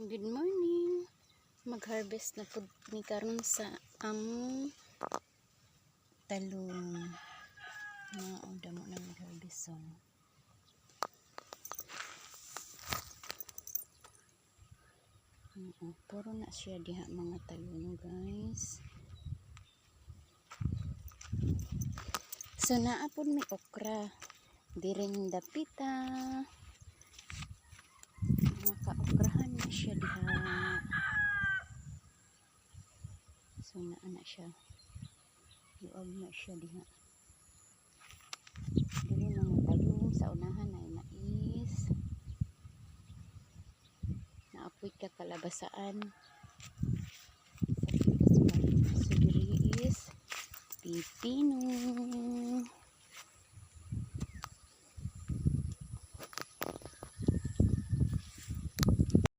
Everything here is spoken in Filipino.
Good morning. Mag-harvest na pud ni karon sa among talong. Damo na mag-harvest so. Puro na siya diha mga talong, guys. So naapod may okra. Diring dapita. Naka-okrahan na siya diha. So naana siya. Luag na siya diha. Dili mga talong sa unahan ay mais. Naapoy ka kalabasaan. So diri is pipino.